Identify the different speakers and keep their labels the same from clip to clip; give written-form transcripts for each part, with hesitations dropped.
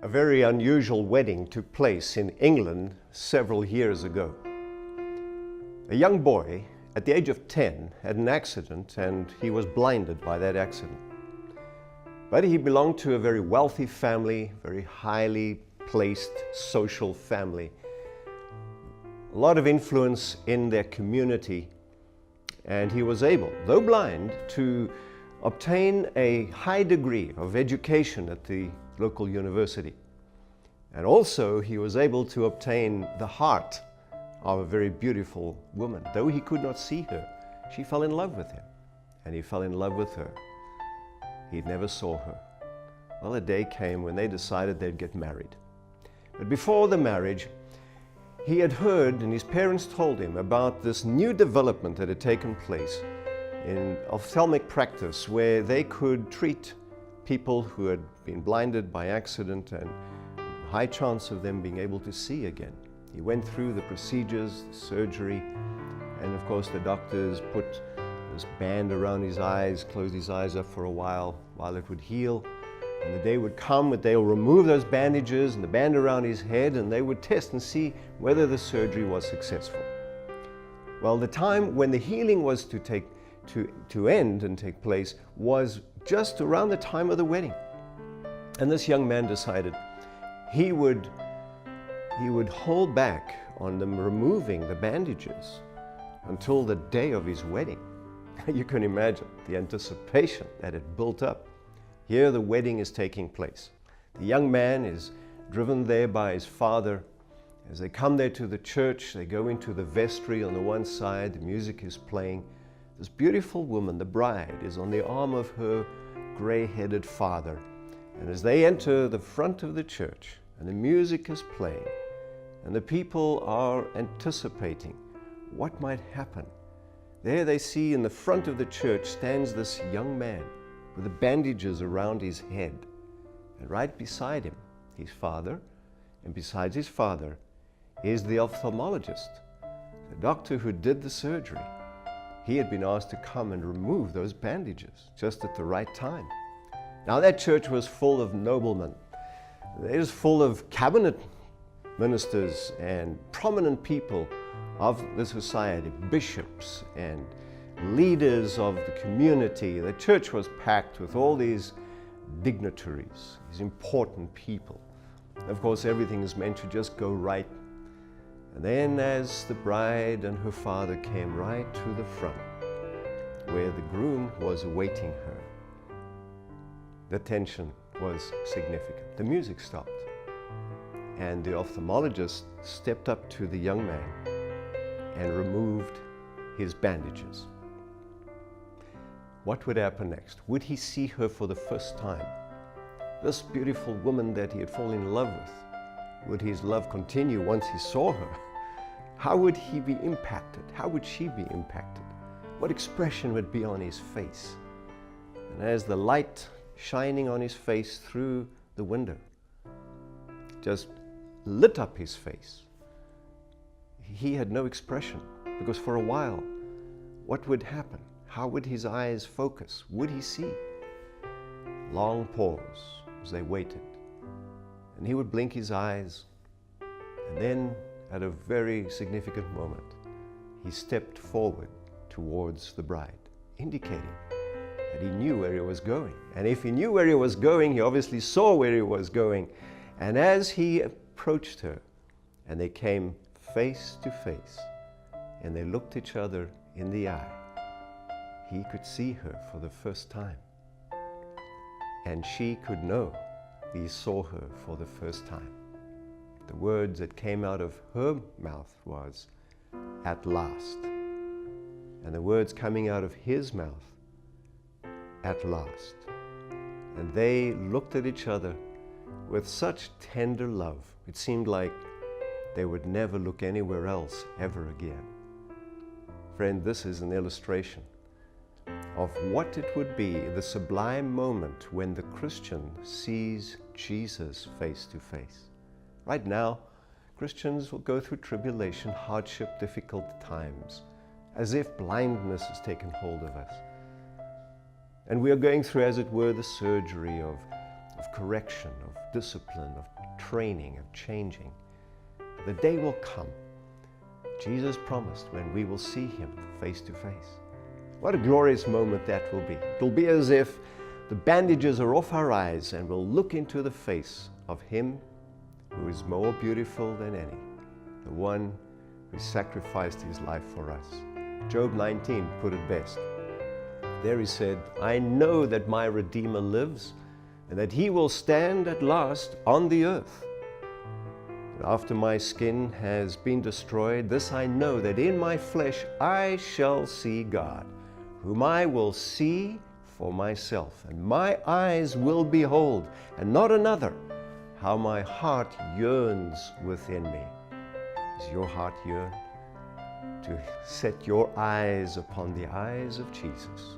Speaker 1: A very unusual wedding took place in England several years ago. A young boy at the age of 10 had an accident and he was blinded by that accident. But he belonged to a very wealthy family, very highly placed social family. A lot of influence in their community, and he was able, though blind, to obtain a high degree of education at the local university. And also he was able to obtain the heart of a very beautiful woman. Though he could not see her, she fell in love with him, and he fell in love with her. He never saw her. Well, a day came when they decided they'd get married. But before the marriage, he had heard, and his parents told him, about this new development that had taken place in ophthalmic practice, where they could treat people who had been blinded by accident and high chance of them being able to see again. He went through the procedures, the surgery, and of course the doctors put this band around his eyes, closed his eyes up for a while it would heal. And the day would come when they'll remove those bandages and the band around his head, and they would test and see whether the surgery was successful. Well, the time when the healing was to end and take place was just around the time of the wedding. And this young man decided he would hold back on them removing the bandages until the day of his wedding. You can imagine the anticipation that had built up. Here the wedding is taking place. The young man is driven there by his father. As they come there to the church, they go into the vestry on the one side, the music is playing. This beautiful woman, the bride, is on the arm of her gray-headed father. And as they enter the front of the church, and the music is playing, and the people are anticipating what might happen, there they see in the front of the church stands this young man with the bandages around his head. And right beside him, his father, and besides his father is the ophthalmologist, the doctor who did the surgery. He had been asked to come and remove those bandages just at the right time. Now that church was full of noblemen. It was full of cabinet ministers and prominent people of the society, bishops and leaders of the community. The church was packed with all these dignitaries, these important people. Of course, everything is meant to just go right. And then as the bride and her father came right to the front, where the groom was awaiting her, the tension was significant. The music stopped, and the ophthalmologist stepped up to the young man and removed his bandages. What would happen next? Would he see her for the first time? This beautiful woman that he had fallen in love with. Would his love continue once he saw her? How would he be impacted? How would she be impacted? What expression would be on his face? And as the light shining on his face through the window just lit up his face, he had no expression, because for a while, what would happen? How would his eyes focus? Would he see? Long pause as they waited. And he would blink his eyes, and then at a very significant moment, he stepped forward towards the bride, indicating that he knew where he was going. And if he knew where he was going, he obviously saw where he was going. And as he approached her, and they came face to face, and they looked each other in the eye, he could see her for the first time. And she could know he saw her for the first time. The words that came out of her mouth was, "At last." And the words coming out of his mouth, "At last." And they looked at each other with such tender love. It seemed like they would never look anywhere else ever again. Friend, this is an illustration of what it would be, the sublime moment when the Christian sees Jesus face to face. Right now, Christians will go through tribulation, hardship, difficult times, as if blindness has taken hold of us. And we are going through, as it were, the surgery of of correction, of discipline, of training, of changing. The day will come, Jesus promised, when we will see Him face to face. What a glorious moment that will be. It will be as if the bandages are off our eyes and we'll look into the face of Him who is more beautiful than any, the one who sacrificed His life for us. Job 19 put it best. There he said, I know that my Redeemer lives and that He will stand at last on the earth. After my skin has been destroyed, this I know, that in my flesh I shall see God, whom I will see for myself, and my eyes will behold, and not another, how my heart yearns within me. Does your heart yearn to set your eyes upon the eyes of Jesus?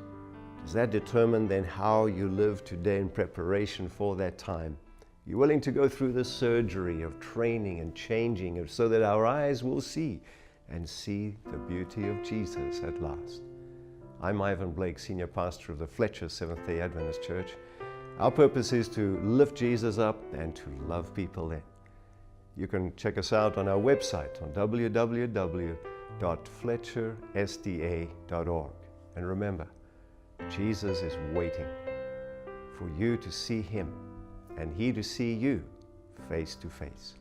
Speaker 1: Does that determine then how you live today in preparation for that time? You're willing to go through the surgery of training and changing so that our eyes will see and see the beauty of Jesus at last. I'm Ivan Blake, Senior Pastor of the Fletcher Seventh-day Adventist Church. Our purpose is to lift Jesus up and to love people in. You can check us out on our website on www.fletchersda.org. And remember, Jesus is waiting for you to see Him and He to see you face to face.